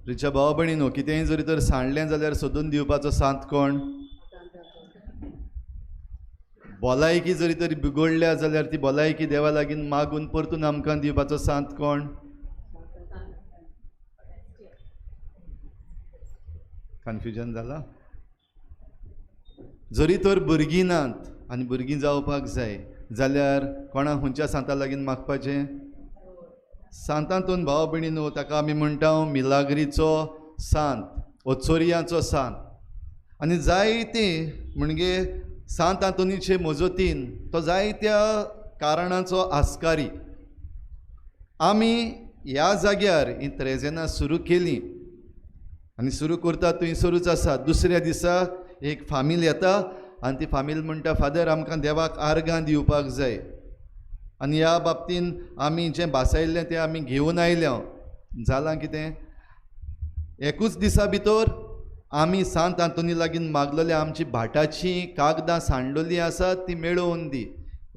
रिच्या भाव भयणीनो, कितेंय जरी तर सांडलें जाल्यार सोदून दिवपाचो सांत कोण? भलायकी जरी तरी बिगडल्या जाल्यार ती भलायकी देवा लागीं मागून परतून आमकां दिवपाचो सांत कोण? कन्फ्युजन जाला? जरी तर भुरगीं नात आनी भुरगीं जावपाक जाय जाल्यार कोणा खंयच्या सांता लागीं मागपाचें? सांतांतून भाव भयणीनो, ताका आमी म्हणटा मिलाग्रीचो सांत, ओचोरियाचो सांत. आनी जायते म्हणजे सांत आंतोनीचे मजतीन तो जायत्या कारणांचो आस्कारी. आमी ह्या जाग्यार ही त्रेजेनां सुरू केलीं आनी सुरू करता थंयसरूच आसा. दुसऱ्या दिसा एक फामील येता आनी ती फामील म्हणटा, फादर आमकां देवाक आर्गां दिवपाक जाय. आनी ह्या बाबतीन आमी जें भासायल्लें तें आमी घेवन आयल्या. जालां कितें? एकूच दिसा भितर आमी सांत आंतोनी लागीं मागलेलें आमची भाटाचीं कागदां सांडलेलीं आसात ती मेळोवन दी.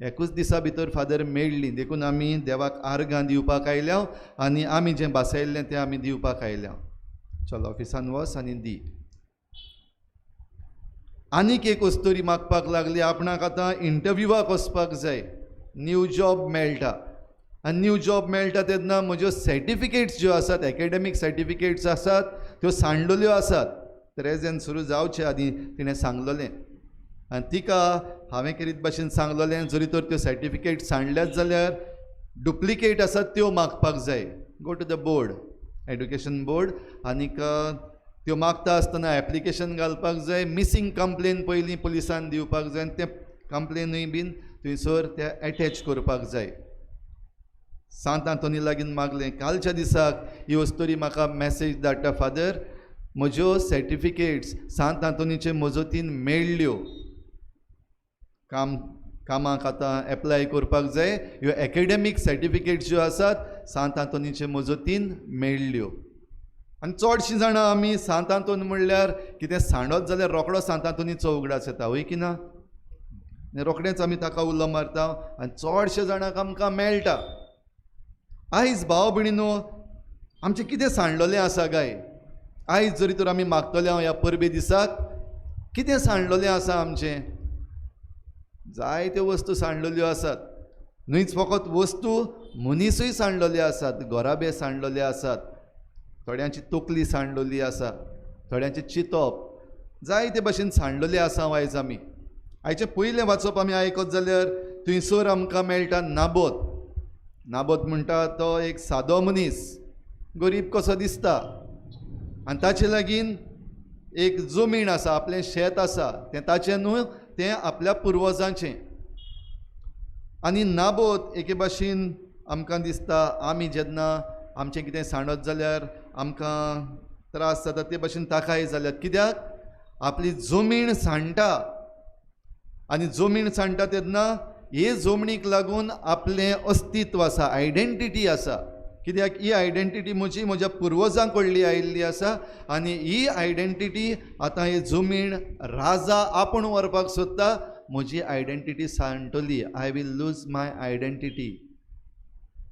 एकूच दिसा भितर फादर मेळ्ळीं. देखून आमी देवाक आर्गां दिवपाक आयल्या आनी आमी जें भासायल्लें तें आमी दिवपाक आयल्या. चल ऑफिसान वच आनी दी. आनीक एक वस्तुरी मागपाक लागली, आपणाक आतां इंटरव्यूवाक वचपाक जाय, न्यू जॉब मेळटा. आनी न्यू जॉब मेळटा तेन्ना म्हज्यो सर्टिफिकेट्स ज्यो आसात, एकेडॅमीक सर्टिफिकेट्स आसात त्यो सांडलेल्यो आसात. त्रेजेन सुरू जावचे आदी तिणें सांगलेलें. आनी तिका हांवें कितें भाशेन सांगलेलें, जरी तर त्यो सर्टिफिकेट सांडल्यात जाल्यार डुप्लिकेट आसात त्यो मागपाक जाय. Go to the board, education board, आनीक त्यो मागता आसतना एप्लिकेशन घालपाक जाय. मिसींग कंप्लेन पयलीं पुलिसान दिवपाक जाय आनी तें कंप्लेनूय बीन थंयसर ते एटॅच करपाक जाय. सांत आंतोनी लागीं मागलें. कालच्या दिसाक ही वस्तुरी म्हाका मॅसेज धाडटा, फादर म्हज्यो सर्टिफिकेट्स सांत आंतोनीचे मजतीन मेळ्ळ्यो, कामाक आतां एप्लाय करपाक जाय. ह्यो एकेडॅमीक सर्टिफिकेट्स ज्यो आसात सांत आंतोनीचे मजतीन मेळ्ळ्यो. आनी चडशीं जाणां आमी सांत आंतोन म्हणल्यार कितें सांडत जाल्यार रोखडो सांत आंतोनीचो उगडास येता, वय की ना? रोखडेंच आमी ताका उलो मारता आनी चडशे जाणांक आमकां मेळटा. आयज भाव भयणीनो, आमचें कितें सांडलेलें आसा काय? आयज जरी तर आमी मागतले ह्या परबे दिसाक, कितें सांडलेलें आसा आमचें? जायत्यो वस्तू सांडलेल्यो आसात. न्हयच फकत वस्तू, मनीसूय सांडलेले आसात, घोराबे सांडलेले आसात, थोड्यांची तकली सांडलेली आसा, थोड्यांचें चिंतप, जायते भाशेन सांडलेले आसा आयज आमी. आयचें पयलें वाचप आमी आयकत जाल्यार थंयसर आमकां मेळटा नाबोत. नाबोत म्हणटा तो एक सादो मनीस, गरीब कसो दिसता, आनी ताचे लागीं एक जमीन आसा, आपलें शेत आसा, तें ताचें न्हू, तें आपल्या पुर्वजांचें. आनी नाबोत एके भाशेन आमकां दिसता आमी जेन्ना आमचें कितें सांडत जाल्यार आमकां त्रास जाता ते भाशेन ताकाय जाल्यात. कित्याक? आपली जमीन सांडटा आनी जमीन सांडटा तेन्ना हे जमनीक लागून आपलें अस्तित्व आसा, आयडेंटिटी आसा. कित्याक ही आयडेंटिटी म्हजी म्हज्या पुर्वजां कडली आयिल्ली आसा आनी ही आयडेंटिटी आतां ही जमीन राजा आपूण व्हरपाक सोदता. म्हजी आयडेंटिटी सांडटली, I will lose my identity.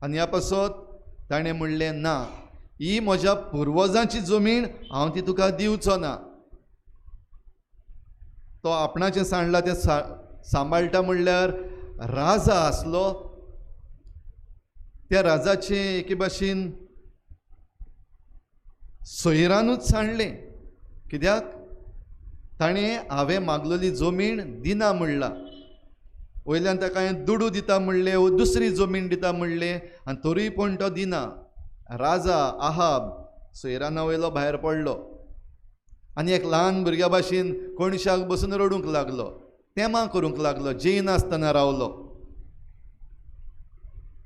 आनी ह्या पासत ताणें म्हणलें, ना, ही म्हज्या पुर्वजांची जमीन, हांव ती तुका दिवचो ना. तो आपणाचें सांडलां तें सांबाळटा म्हणल्यार राजा आसलो. त्या राजाचें एके भाशेन सोयरानूच सांडलें. कित्याक? ताणें हांवें मागलेली जमीन दिना म्हणलां. वयल्यान ताका हांवें दुडू दिता म्हणलें, वो दुसरी जमीन दिता म्हणलें, आनी तरी पूण तो दिना. राजा आहाब सोयराना वयलो भायर पडलो आनी एक ल्हान भुरग्या भाशेन कोणशाक बसून रडूंक लागलो, तेमा करूंक लागलो, जेयनासतना रावलो.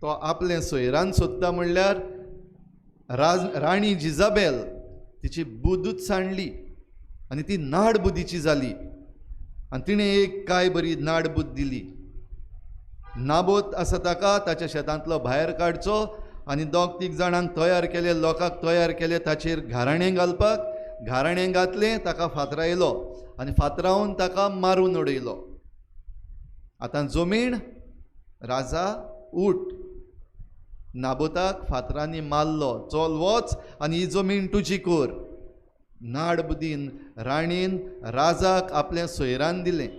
तो आपलें सोयरान सोदता म्हणल्यार राणी जिजाबेल, तिची बुदूच सांडली आनी ती नाड बुदीची जाली आनी तिणें एक काय बरी नाड बुद दिली. नाबोत आसा ताका ताच्या शेतांतलो भायर काडचो आनी दोग तीग जाणांक तयार केले, लोकांक तयार केले ताचेर घाराणें घालपाक. घाराणें घातलें, ताका फातरायलो आनी फातरावन ताका मारून उडयलो. आतां जमीन, राजा, उठ. नाबोताक फातरांनी मारलो, चल वच आनी ही जमीन तुजी कर. नाड बुदीन राणीन राजाक आपल्या सोयरान दिलें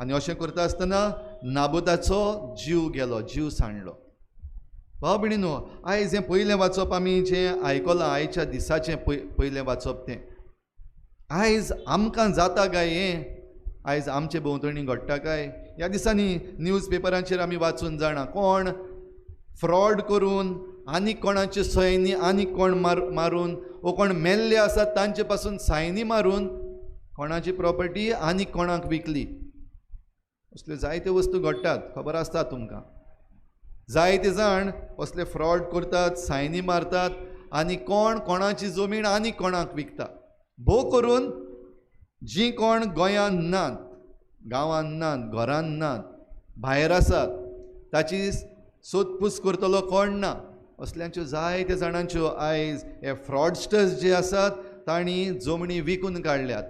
आनी अशें करता आसतना नाबोताचो जीव गेलो, जीव सांडलो. भाव भयणीनो, आयज हें पयलें वाचप आमी जें आयकलां, आयच्या दिसाचें पयलें वाचप तें आयज आमकां जाता काय हें? आयज आमचे भोंवतणी घडटा काय? ह्या दिसांनी न्यूज पेपरांचेर आमी वाचून जाणा कोण फ्रॉड करून आनी कोणाचे सयनी आनी कोण मारून वो कोण मेल्ले आसात तांचे पासून सायनी मारून कोणाची प्रॉपर्टी आनी कोणाक विकली. असल्यो जायत्यो वस्तू घडटात, खबर आसता तुमकां. जायते जाण असले फ्रॉड करतात, सायनी मारतात आनी कोण कोणाची जमीन आनी कोणाक विकता. भोव करून जीं कोण गोंयांत नात, गांवांत नात, घरांत नात, भायर आसात, ताची सोदपूस करतलो कोण ना. असल्यांच्यो जायत्या जाणांच्यो आयज हे फ्रॉडस्टर्स जे आसात तांणी जमनी विकून काडल्यात.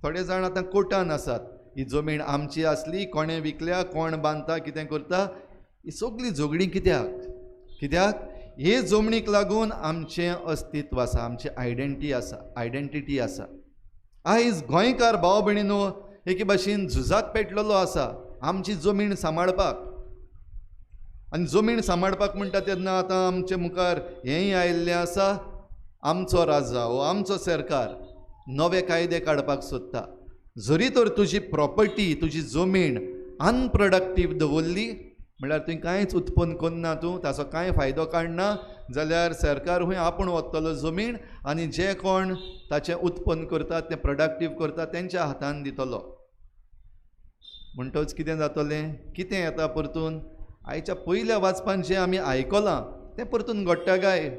थोडे जाण आतां कोर्टान आसात, ही जमीन आमची आसली, कोणें विकल्या, कोण बांदता, कितें करता, ही सगळी झगडीं कित्याक? कित्याक हे जमनीक लागून आमचें अस्तित्व आसा, आमची आयडेंटिटी आसा. आयज गोंयकार भाव भयणीनो एके भाशेन झुजाक पेटलेलो आसा आमची जमीन सांबाळपाक. आनी जमीन सांबाळपाक म्हणटा तेन्ना आतां आमचे मुखार हेंय आयिल्लें आसा, आमचो राजा वो आमचो सरकार नवे कायदे काडपाक सोदता. जरी तर तुजी प्रॉपर्टी, तुजी जमीन अनप्रोडक्टीव दवरली, म्हळ्यार तुवें कांयच उत्पन्न करना, तूं ताचो कांय फायदो काडना, जाल्यार सरकार हूंय आपूण वतलो जमीन आनी जे कोण ताचें उत्पन्न करतात, तें प्रोडक्टीव करतात, तेंच्या हातान दितलो. म्हणटच कितें जातलें? कितें येता परतून? आयच्या पयल्या वाचपान जें आमी आयकलां तें परतून घडटा काय?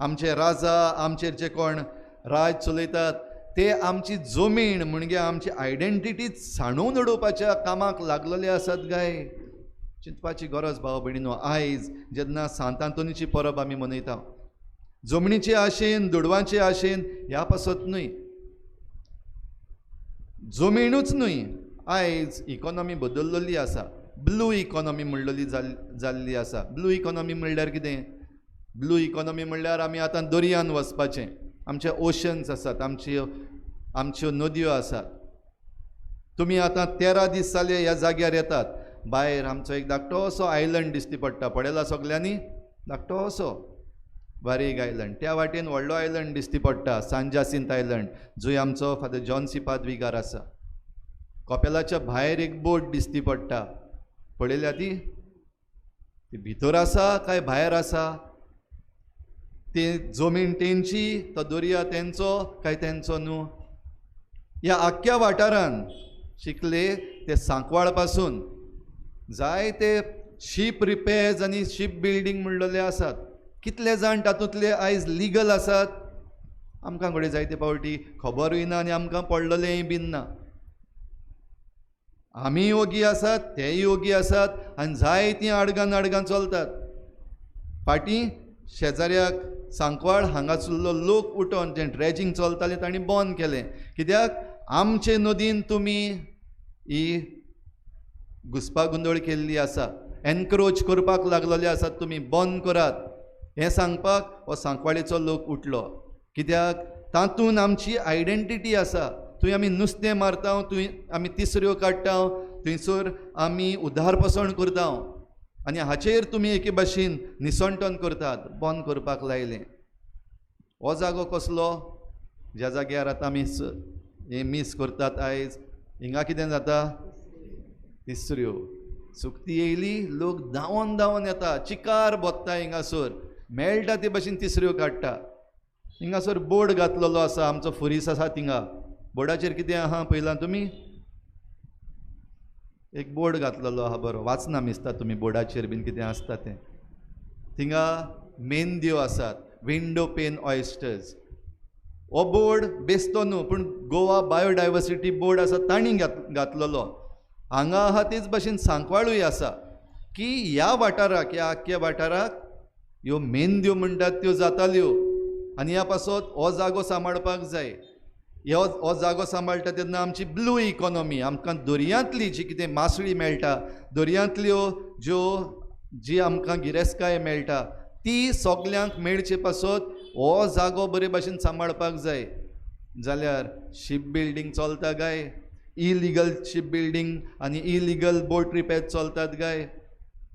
आमचे राजा, आमचेर जे कोण राज चलयतात ते आमची जमीन म्हणजे आमची आयडेंटिटी सांडून उडोवपाच्या कामाक लागलेले आसात काय? चिंतपाची गरज भाव भयणीनो. आयज जेन्ना सांत आंतोनीची परब आमी मनयता, जमनीचे आशेन, दुडवांचे आशेन ह्या पासत न्हय, जमीनूच न्हय, आयज इकॉनॉमी बदललेली आसा. ब्लू इकॉनॉमी म्हणलेली जाल्ली आसा. ब्लू इकॉनॉमी म्हणल्यार कितें? ब्लू इकॉनॉमी म्हणल्यार आमी आतां दर्यान वचपाचें, आमचे ओशन्स आसात, आमच्यो नदयो आसात. तुमी आतां 13 दीस जाले ह्या जाग्यार येतात, भायर आमचो एक धाकटोसो आयलंड दिश्टी पडटा. पळयला सगल्यांनी? धाकटोसो बारीक आयलंड. त्या वाटेन व्हडलो आयलंड दिश्टी पडटा, सान जासिंत आयलंड, जंय आमचो फादर जॉन सी पाद्रीगार आसा. कपेलाच्या भायर एक बोट दिश्टी पडटा. पळयल्या ती भितर आसा काय भायर आसा? ती जमीन तेंची, तो दर्या तेंचो काय तेंचो न्हू? ह्या आख्ख्या वाठारान शिकले ते सांकवाळ पासून जायते शीप रिपेर्स आनी शीप बिल्डींग म्हणलेले आसात. कितले जाण तातूंतले आयज लिगल आसात आमकां कडेन जायते फावटी खबरूय ना आनी आमकां पडलेलेंय बीन ना. आमी योगी आसात, तेय योगी आसात आनी जायतीं आडगां चलतात. फाटीं शेजाऱ्याक सांकवाळ हांगासरलो लोक उठोन जें ड्रेजिंग चलतालें तांणी बंद केलें. कित्याक? आमचे नदीन तुमी ही घुसपागोंदळ केल्ली आसा, एनक्रोच करपाक लागलेले आसात, तुमी बंद करात हें सांगपाक हो सांकवाळेचो लोक उठलो. कित्याक? तातूंत आमची आयडेंटिटी आसा. थंय आमी नुस्तें मारता, थंय आमी तिसऱ्यो काडटा, थंयसर आमी उदारपसण करता आनी हाचेर तुमी एके भाशेन निसंटन करतात. बंद करपाक लायलें. हो जागो कसलो? ज्या जाग्यार आतां आमी हें मीस करतात आयज, हिंगा कितें जाता? तिसऱ्यो. सुकती येयली, लोक धांवन येता, चिकार बोत्ता हिंगासर, मेळटा ते भाशेन तिसऱ्यो काडटा. हिंगासर बोर्ड घातलेलो आसा, आमचो फुरीस आसा थिंगा. बोर्डाचेर कितें आहा पळयलां तुमी? एक बोर्ड घातलेलो आहा बरो, वाचना दिसता तुमी बोर्डाचेर बीन कितें आसता तें. थिंगा मेंद्यो आसात, विंडो पेन ऑयस्टर्स. हो बोर्ड बेस्तो न्हू, पूण गोवा बायोडायवर्सिटी बोर्ड आसा तांणी घातलेलो. हांगा आहा तेच भाशेन सांकवाळूय आसा की ह्या वाठाराक, ह्या आख्ख्या वाठाराक ह्यो मेंद्यो म्हणटात त्यो जाताल्यो आनी ह्या पासत हो जागो सांबाळपाक जाय. हो जागो सांबाळटा तेन्ना आमची ब्लू इकॉनॉमी, आमकां दर्यांतली जी कितें मासळी मेळटा, दर्यांतल्यो ज्यो जी आमकां गिरेस्तकाय मेळटा ती सगल्यांक मेळचे पासत हो जागो बरे भाशेन सांबाळपाक जाय. जाल्यार शीप बिल्डींग चलता काय, इलिगल शीप बिल्डींग आनी इलिगल बोट रिपेर चलतात काय.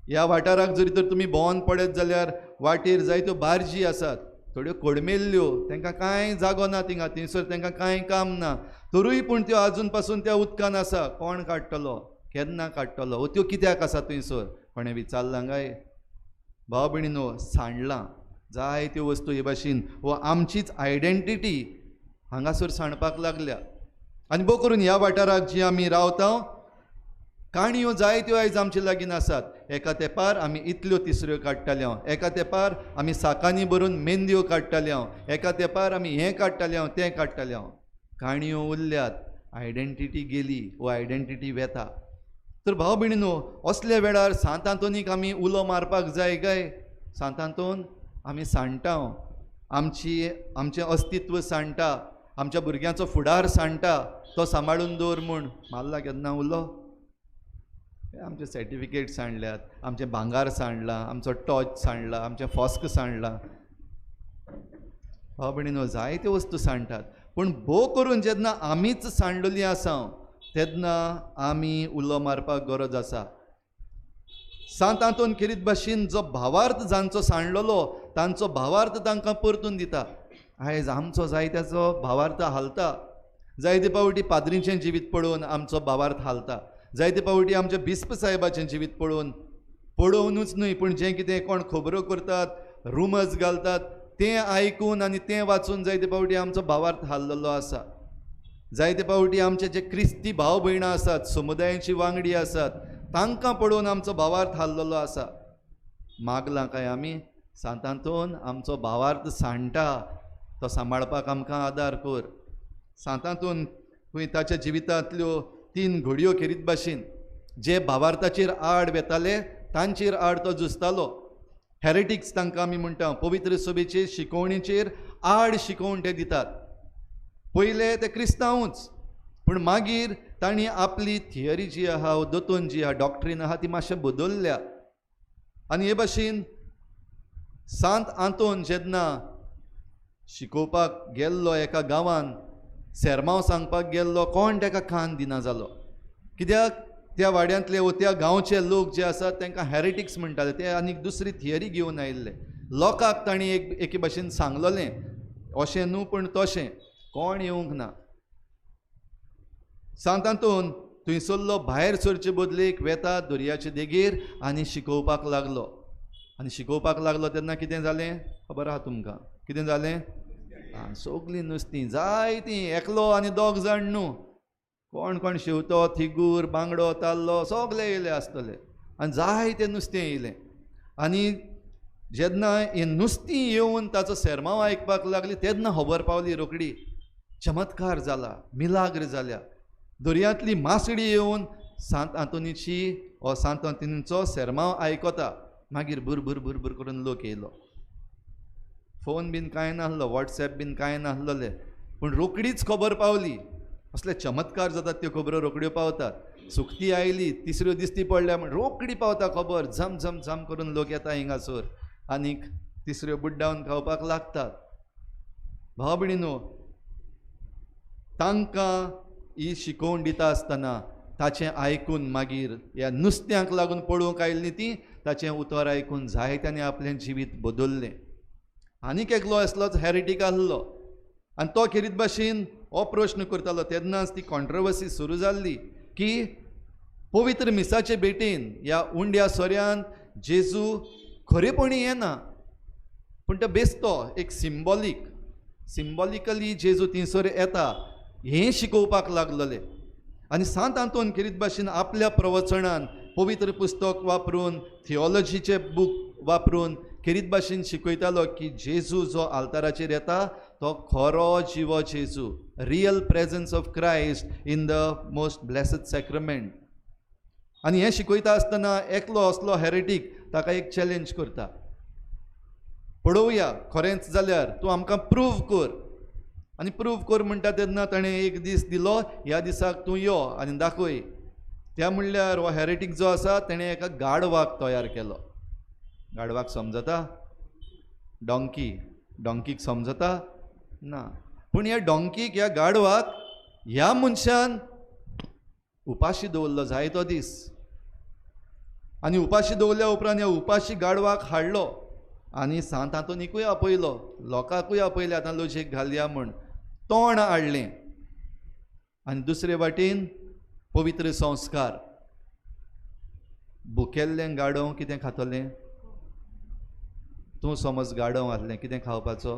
ह्या वाठाराक जरी तर तुमी भोंवन पडत जाल्यार वाटेर जायत्यो बार्जी आसात, थोड्यो कोडमेल्ल्यो, तांकां कांय जागो ना थिंगा, थंयसर तांकां कांय काम ना, तरूय पूण त्यो आजून पासून त्या उदकान आसा. कोण काडटलो, केन्ना काडटलो, वो त्यो कित्याक आसा थंयसर, कोणें विचारलां काय. भाव भयणीनो, सांडलां जायत्यो वस्तू हे भाशेन वो आमचीच आयडेंटिटी हांगासर सांडपाक लागल्या. आनी भोव करून ह्या वाठाराक जी आमी रावता काणयो जायत्यो आयज आमचे लागीं आसात. एका तेंपार आमी इतल्यो तिसऱ्यो काडटाले हांव, एका तेंपार आमी साकांनी भरून मेंदयो काडटाले हांव, एका तेंपार आमी हें काडटाले हांव, तें काडटाले हांव. काणयो उरल्यात, आयडेंटिटी गेली, वो आयडेंटिटी वेता. तर भाव भयणीनो, असल्या वेळार सांत आंतोनीक आमी उलो मारपाक जाय काय. सांत आंतोन आमी सांडटा, आमचें अस्तित्व सांडटा, आमच्या भुरग्यांचो फुडार सांडटा, तो सांबाळून दवर म्हूण मारला केन्ना उलो. आमचे सर्टिफिकेट सांडल्यात, आमचें भांगार सांडलां, आमचो टॉर्च सांडला, आमचें फॉस्क सांडलां. भाव भयणीनो, जायत्यो वस्तू सांडटात, पूण भोव करून जेन्ना आमीच सांडलेलीं आसा तेन्ना आमी उलो मारपाक गरज आसा. सांत आंतोन खेरीत भाशेन जो भावार्थ जांचो सांडलेलो तांचो भावार्थ तांकां परतून दिता. आयज आमचो जायत्याचो भावार्थ हालता. जायते पावटी पाद्रीचें जिवीत पळोवन आमचो भावार्थ हालता. जायते पावटी आमच्या बिस्प साहेबाचें जिवीत पळोवनूच न्हय, पूण जें कितें कोण खबरो करतात, रुमर्स घालतात, तें आयकून आनी तें वाचून जायते पावटी आमचो भावार्थ हाल्लेलो आसा. जायते पावटी आमचे जे क्रिस्ती भाव भयणां आसात, समुदायाची वांगडी आसात, तांकां पळोवन आमचो भावार्थ हाल्लेलो आसा. मागलां काय आमी, सांत आंतोन आमचो भावार्थ सांडटा तो सांबाळपाक आमकां आदार कर. सांत आंतोन खंय ताच्या जिवितांतल्यो 3 घडयो खेरीत भाशेन जे भावार्थाचेर आड वेताले तांचेर आड तो झुजतालो. हेरेटिक्स तांकां आमी म्हणटा, पवित्र सभेचे शिकवणेचेर आड शिकवण ते दितात. पयले ते क्रिस्तांवूच, पूण मागीर तांणी आपली थियरी जी आहा, दोतोन जी आहा, डॉक्ट्रीन आहा, ती मातशें बदलल्या. आनी हे भाशेन सांत आंतोन जेन्ना शिकोवपाक गेल्लो एका गांवांत, सेर्मांव सांगपाक गेल्लो, कोण ताका कान दिना जालो. कित्याक त्या वाड्यांतले वो त्या गांवचे लोक जे आसात तांकां हेरेटिक्स म्हणटाले, ते आनीक दुसरी थियरी घेवन आयिल्ले. लोकांक तांणी एके भाशेन सांगलोलें, अशें न्हू पूण तशें, कोण येवंक ना. सांत आंतोन थंयसरलो भायर सरचे बदलेक वेता दर्याचे देगेर आनी शिकोवपाक लागलो. आनी शिकोवपाक लागलो तेन्ना कितें जालें खबर आहा तुमकां? कितें जालें? सगलीं नुस्तीं, जायतीं, एकलो आनी 2 जाण न्हू, कोण कोण शेवतो, थिगूर, बांगडो, ताल्लो सगळे येयले आसतले आनी जायतें नुस्तें येयलें. आनी जेन्ना हें नुस्तीं येवन ताचो सेर्मांव आयकपाक लागली तेन्ना खबर पावली रोखडी, चमत्कार जाला, मिलाग्र जाल्या. दर्यांतली मासडी येवन सांत आंतोनीची हो सांत आंतोनीचो सेर्मांव आयकता. मागीर बुर बुर करून लोक येयलो. फोन बीन कांय नासलो, वॉट्सॅप बीन कांय नासलेले, पूण रोखडीच खबर पावली. असले चमत्कार जातात, त्यो खबरो रोखड्यो पावतात. सुकती आयली, तिसऱ्यो दिसती पडल्या म्हण रोखडी पावता खबर, झम झम झम करून लोक येता हिंगासर आनीक तिसऱ्यो बुड्डावन खावपाक लागतात. भाव भयणीनो, तांकां ही शिकोवण दिता आसतना ताचें आयकून मागीर ह्या नुस्त्यांक लागून पळोवंक आयिल्लीं तीं ताचें उतर आयकून जायत्यांनी आपलें जिवीत बदल्लें. आनीक एकलो असलोच हेरेटीक आसलो आनी तो खेरीत भाशेन हो प्रश्न करतालो. तेन्नाच ती कॉन्ट्रवर्सी सुरू जाल्ली की पवित्र मिसाचे भेटेन ह्या उंड्या सोऱ्यान जेजू खरेपणी येना, पूण तो बेसतो एक सिंबॉलिकली जेजू थिंसर येता हें शिकोवपाक लागलेले. आनी सांत आंतोन खेरीत भाशेन आपल्या प्रवचनान पवित्र पुस्तक वापरून, थियोलॉजीचे बूक वापरून खेरीत भाशेन शिकयतालो की जेजू जो आल्ताराचेर येता तो खरो जिवो जेजू, real presence of Christ in the most blessed sacrament. आनी हें शिकयता आसतना एकलो असलो हेरेटीक ताका एक चॅलेंज करता, पळोवया खरेंच जाल्यार तूं आमकां प्रूव कर. आनी प्रूव कर म्हणटा तेन्ना ताणें एक दीस दिलो, ह्या दिसाक तूं यो आनी दाखय. त्या म्हणल्यार हो हेरेटीक जो आसा तेणें एका गाडवाक तयार केलो. गाडवाक समजता? डॉंकीक समजता ना. पूण ह्या डॉंकीक, ह्या गाडवाक ह्या मनशान उपाशी दवरलो जायतो दीस. आनी उपाशी दवरल्या उपरांत ह्या उपाशी गाडवाक हाडलो आनी सांत आंतोनीकूय आपयलो, लोकांकूय आपयले आतां लजेक घालया म्हण. तोंड हाडलें. आनी दुसरे वाटेन पवित्र संस्कार. भुकेल्लें गाडव कितें खातलें? तूं समज गाडव आसलें, कितें खावपाचो?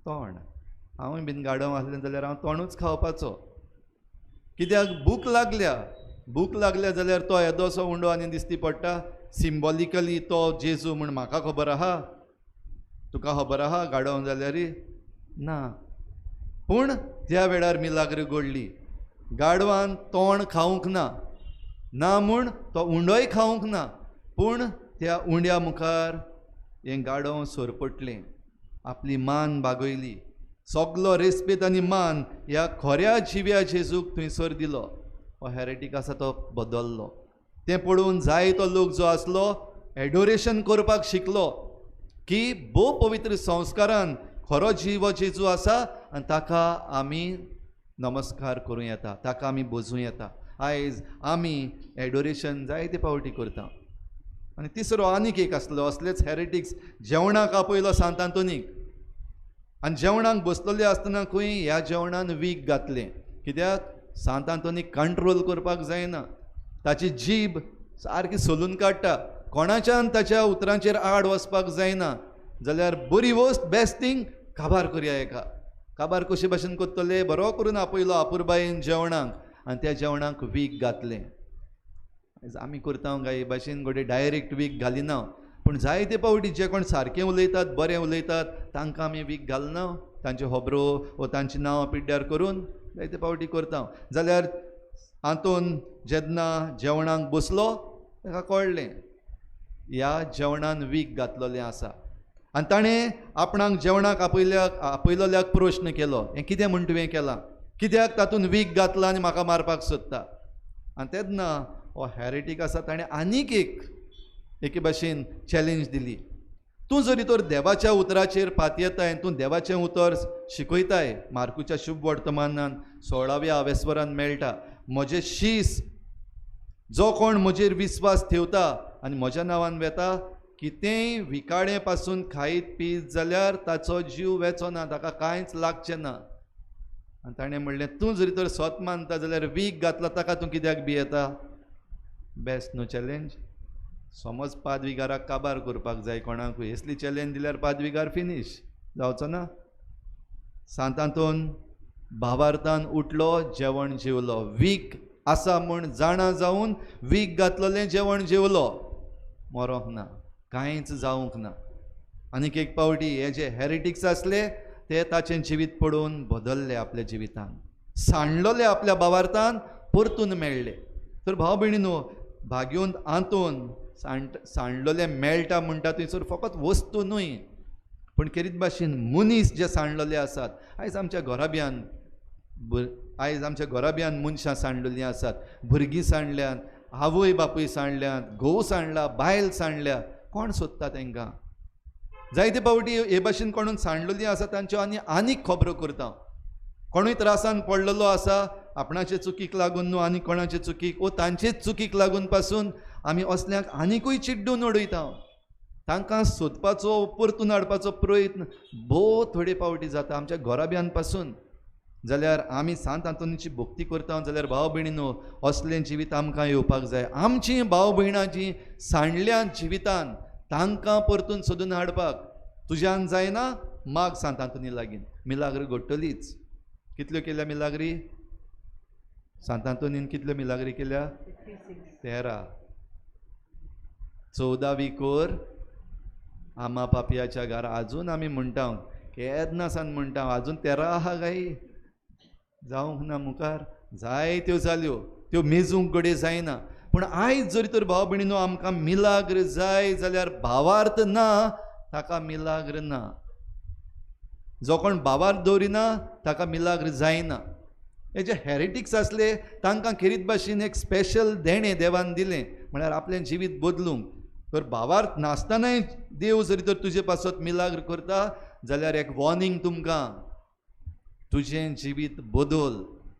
तोंड. हांवूय बीन गाडव आसलें जाल्यार हांव तोंडूच खावपाचो. कित्याक भूक लागल्या जाल्यार तो येदोसो उंडो आनी दिश्टी पडटा. सिंबॉलिकली तो जेजू म्हण म्हाका खबर आहा, तुका खबर आहा गाडव जाल्यार ना. पूण त्या वेळार मिलाग्र घडली. गाडवान तोंड खावंक ना म्हूण तो उंडोय खावंक ना. पूण त्या उंड्या मुखार हें गाडव सोरपटलें, आपली मान बागयली. सगलो रेस्पेत आनी मान ह्या खऱ्या जिव्या जेजूक थंयसर दिलो. हो हेरेटीक आसा तो बदल्लो. तें पळोवन जायतो लोक जो आसलो एडोरेशन करपाक शिकलो की भोव पवित्र संस्कारान खरो जीव जेजू आसा आनी ताका आमी नमस्कार करूं येता, ताका आमी बोजूं येता. आयज आमी एडोरेशन जायते पावटी करता. आनी तिसरो आनीक एक आसलो, असलेच हेरेटिक्स जेवणाक आपयलो सांत आंतोनीक. आनी जेवणाक बसलेले आसतना खंय ह्या जेवणान वीख घातलें. कित्याक सांत आंतोनीक कंट्रोल करपाक जायना. ताची जीब सारकी सोलून काडटा. कोणाच्यान ताच्या उतरांचेर आड वचपाक जायना. जाल्यार बरी वस्त बेस्ट थिंग काबार करया एका. काबार कशे भाशेन करतले? बरो करून आपयलो आपुरबायेन जेवणाक आनी त्या जेवणाक वीख घातलें. आमी करता गाय भाशेन गोडे डायरेक्ट वीख घालिना. पूण जायते पावटी जे कोण सारकें उलयतात, बरें उलयतात, तांकां आमी वीख घालना. तांचे खबरो वा तांची नांवां पिड्ड्यार करून जायते पावटी करता. जाल्यार आंतून जेन्ना जेवणाक बसलो ताका कळ्ळें ह्या जेवणान वीख घातलेलें आसा. आनी ताणें आपणाक जेवणाक आपयलोल्याक प्रश्न केलो, हें कितें म्हण तुवें केलां? कित्याक तातूंत वीख घातला आनी म्हाका मारपाक सोदता? आनी तेन्ना हो हेरेटीक आसा ताणें आनीक एके भाशेन चॅलेंज दिली. तूं जरी तर देवाच्या उतराचेर पात येताय, तूं देवाचें उतर शिकयताय, मार्कूच्या शुभ वर्तमानान 16व्या आवेस्वरान मेळटा, म्हजें शीस जो कोण म्हजेर विस्वास ठेवता आनी म्हज्या नांवान वेता, कितेंय विकाडे पासून खायत पीत जाल्यार ताचो जीव वेचो ना, ताका कांयच लागचें ना. आनी ताणें म्हणलें, तूं जरी तर स्वत मानता जाल्यार वीख घातला ताका तूं कित्याक भियेता? बेस्ट न्हू चॅलेंज? समज पादविकाराक काबार करपाक जाय कोणाकूय, असली चॅलेंज दिल्यार पादविकार फिनीश जावचो ना. सांत आंतोन भावार्थान उठलो, जेवण जेवलो. वीख आसा म्हूण जाणा जावन वीख घातलेलें जेवण जेवलो. मरोंक ना, कांयच जावंक ना. आनीक एक पावटी हे जे हेरिटिक्स आसले ते ताचें जिवीत पळोवन बदलले आपल्या जिवितान. सांडलोले आपल्या भावार्थान परतून मेळ्ळे. तर भाव भयणीनो, भाग्योंत आंतून सांडलोले मेळटा म्हणटा थंयसर फकत वस्तू न्हय, पूण केरीत भाशेन मनीस जे सांडलेले आसात. आयज आमच्या घराब्यान मनशां सांडलेलीं आसात. भुरगीं सांडल्यात, आवय बापूय सांडल्यात, घोव सांडला, बायल सांडल्या. कोण सोदता तांकां? जायते पावटी हे भाशेन कोणून सांडलेलीं आसा तांच्यो आनीक खबरो करता. कोणूय त्रासान पडलेलो आसा, आपणाचे चुकीक लागून न्हू, आनी कोणाचे चुकीक वो तांचेच चुकीक लागून पासून आमी असल्यांक आनिकूय चिड्डून उडयता. तांकां सोदपाचो, परतून हाडपाचो प्रयत्न भोव थोडे पावटी जाता आमच्या घराब्यान पासून. जाल्यार आमी सांत आंतोनीची भक्ती करता जाल्यार भाव भयणीनो, असलें जिवीत आमकां येवपाक जाय. आमची भाव भयणां जीं सांडल्या जिवितान तांकां परतून सोदून हाडपाक तुज्यान जायना, माग सांत आंतोनी लागीं. मिलाग्र घडटलीच. कितल्यो केल्या मिलाग्री? सांत आंतोनीन कितल्यो मिलाग्री केल्या? 13. 14वी कोर आमा पापयाच्या घरा. आजून आमी म्हणटा, केन्ना सान म्हणटा, आजून 13 आहा गाय? जावंक ना मुखार. जायत्यो जाल्यो, त्यो मेजूंक गडे जायना. पूण आयज जरी तर भाव भयणीनो आमकां मिलाग्र जाय जाल्यार भावार्थ ना ताका मिलाग्र ना. जो कोण भावार्थ दवरिना ताका मिलाग्र जायना. हे जे हेरिटिक्स आसले तांकां खेरीत भाशेन एक स्पेशल देणें देवान दिलें, म्हळ्यार आपलें जिवीत बदलूंक. तर भावार्थ नासतनाय देव जरी तर तुजे पासत मिलाग्र करता जाल्यार एक वॉर्निंग तुमकां, तुजें जिवीत बदल,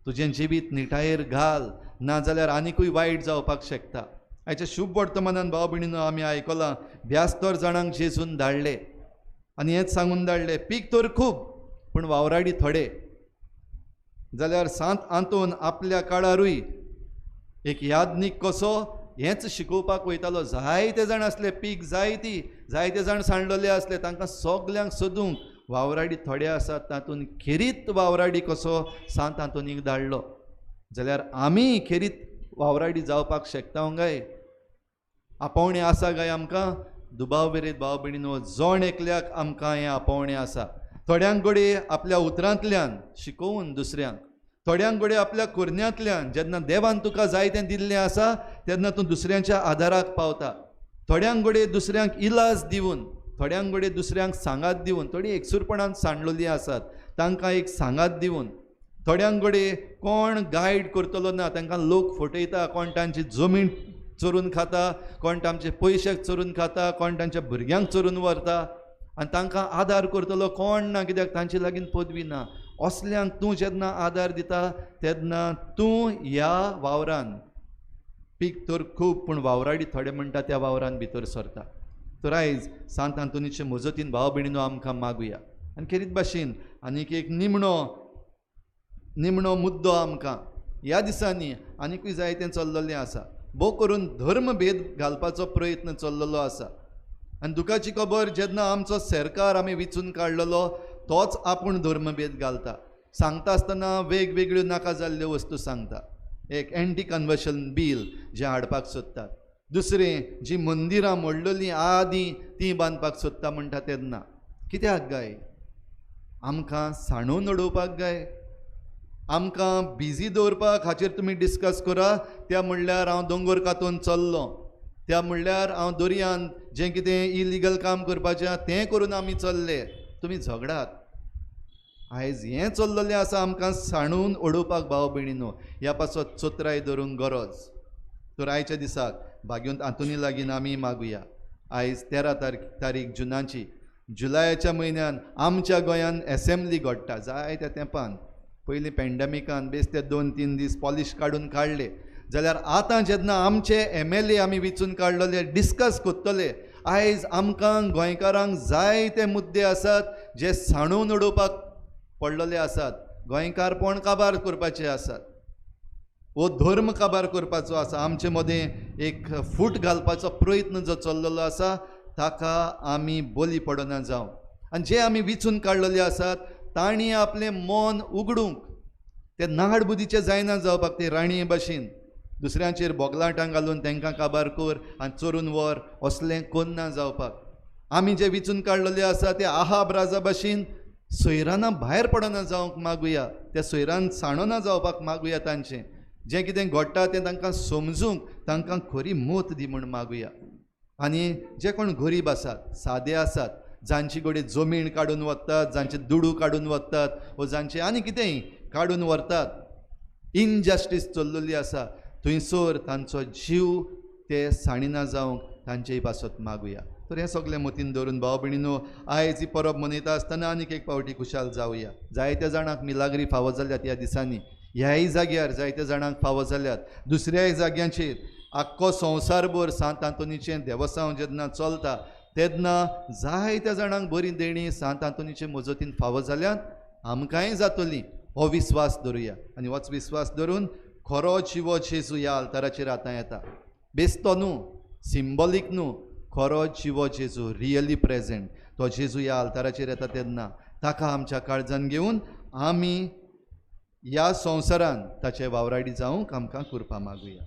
तुजें जिवीत निठायेर घाल, नाजाल्यार आनिकूय वायट जावपाक शकता. आयच्या शुभ वर्तमानान भाव भयणीनो आमी आयकलां 72 जाणांक जेजून धाडले आनी हेंच सांगून धाडले पीक तर खूब पूण वावराडी थोडे. जाल्यार सांत आंतोन आपल्या काळारूय एक यादनीक कसो हेंच शिकोवपाक वयतालो. जायते जाण असले, पीक जायते जाण सांडलेले असले, तांकां सगल्यांक सोदूंक वावराडी थोडे आसात, तातूंत खेरीत वावराडी कसो सांत आंतोनीक धाडलो. जाल्यार आमी खेरीत वावराडी जावपाक शकता काय? आपोवणें आसा काय आमकां? दुबाव बेरेत भाव भयणीनो, जोण एकल्याक आमकां हें आपोवणें आसा. थोड्यांक घोडे आपल्या उतरांतल्यान शिकोवन दुसऱ्यांक, थोड्यांक घोडे आपल्या कुरण्यांतल्यान जेन्ना देवान तुका जायतें दिल्लें आसा तेन्ना तूं दुसऱ्यांच्या आदाराक पावता. थोड्यांक घोडे दुसऱ्यांक इलाज दिवन, थोड्यांक घोडे दुसऱ्यांक सांगात दिवन, थोडी एकसूरपणान सांडलेलीं आसात तांकां एक सांगात दिवन, थोड्यांक घोडे कोण गायड करतलो ना तांकां लोक फटयता, कोण तांची जमीन चोरून खाता, कोण तांचे पयशे चोरून खाता, कोण तांच्या भुरग्यांक चोरून व्हरता आनी तांकां आदार करतलो कोण ना, कित्याक तांचे लागीं पदवी ना. असल्यांक तूं जेन्ना आदार दिता तेन्ना तूं ह्या वावरान पीक तर खूब पूण वावराडी थोडे म्हणटा त्या वावरान भितर सरता. तर आयज सांत आंतोनीचे मजतीन भाव भयणीनो आमकां मागुया. आनी खेरीत भाशेन आनीक एक निमणो मुद्दो आमकां ह्या दिसांनी आनीकूय जायतें चल्लेलें आसा. भोव करून धर्मभेद घालपाचो प्रयत्न चल्लेलो आसा. आनी दुखाची खबर जेन्ना आमचो सरकार आमी विचून काडलेलो तोच आपूण धर्मभेद घालता. सांगता आसतना वेगवेगळ्यो नाका जाल्ल्यो वस्तू सांगता. एक एंटी कन्वर्शन बील जें हाडपाक सोदतात, दुसरें जी मंदिरां मोडलेलीं आदीं ती बांदपाक सोदता म्हणटा तेन्ना कित्याक गाय? आमकां सांडून उडोवपाक गाय? आमकां बिजी दवरपाक हाचेर तुमी डिस्कस करा. त्या म्हणल्यार हांव दोंगर कातून चल्लों, त्या म्हणल्यार हांव दर्यान जें कितें इलिगल काम करपाचें तें करून आमी चल्ले. तुमी झगडात. आयज हें चल्लेलें आसा आमकां सांडून उडोवपाक भाव भयणीनो. ह्या पासत चोत्राय धरूंक गरज. तर आयच्या दिसाक भाग्यवंत आंतोनी लागीं आमी मागुया. आयज 13 तारीख जुनाची, जुलयाच्या म्हयन्यान आमच्या गोंयान एसेंब्ली घडटा. जायत्या तेंपान पयलीं पॅन्डेमिकान बेश्टे 2-3 दीस पॉलिश काडून काडले, जाल्यार आतां जेन्ना आमचे MLA आमी विचून काडलेले डिस्कस कोत्तले. आयज आमकां गोंयकारांक जायते मुद्दे आसात जे सांडून उडोवपाक पडलेले आसात. गोंयकारपण काबार करपाचे आसात, वो धर्म काबार करपाचो आसा. आमचे मदें एक फूट घालपाचो प्रयत्न जो चल्लेलो आसा ताका आमी बली पडना जावं. आनी जे आमी विचून काडलेले आसात तांणी आपलें मन उगडूंक, ते नाड बुदीचे जायना जावपाक, ते राणये भाशेन दुसऱ्यांचेर बोगलाटां घालून तांकां काबार कर आनी चोरून व्हर असलें कोन्ना जावपाक. आमी जे विचून काडलेले आसा ते आहाब राजा भाशेन सोयरानां भायर पडना जावंक मागुया. त्या सोयरान सांडना जावपाक मागुया. तांचें जें कितें घडटा तें तांकां समजूंक तांकां खरी मोत दी म्हूण मागुया. आनी जे कोण गरीब आसात, सादे आसात, जांची कडेन जमीन काडून वतात, जांचे दुडू काडून वतात, वा जांचे आनी कितेंय काडून व्हरतात, इनजस्टीस चल्लेली आसा, थंयसर तांचो जीव ते साणिना जावंक तांचेय पासत मागुया. तर हें सगळें मतीन दवरून भाव भयणीनो आयज ही परब मनयता आसतना आनीक एक फावटी खुशाल जावया. जायत्या जाणांक मिलाग्री फावो जाल्यात ह्या दिसांनी. ह्याय जाग्यार जायत्या जाणांक फावो जाल्यात. दुसऱ्याय जाग्यांचेर आख्खो संवसारभर सांत आंतोनीचें देवस्थान जेन्ना चलता तेन्ना जायत्या जाणांक बरी देणी सांत आंतोनीचे मजतीन फावो जाल्यात. आमकांय जातली हो विस्वास धरुया. आनी होच विस्वास धरून खरो जिवो जेजू ह्या आल्ताराचेर आतां येता. बेस्तो न्हू, सिंबॉलीक न्हू, खरो जिवो जेजू रियली प्रेजेंट. तो जेजू ह्या आल्ताराचेर येता तेन्ना ताका आमच्या काळजान घेवन आमी ह्या संवसारान ताचे वावराडी जावंक आमकां कृपा मागुया.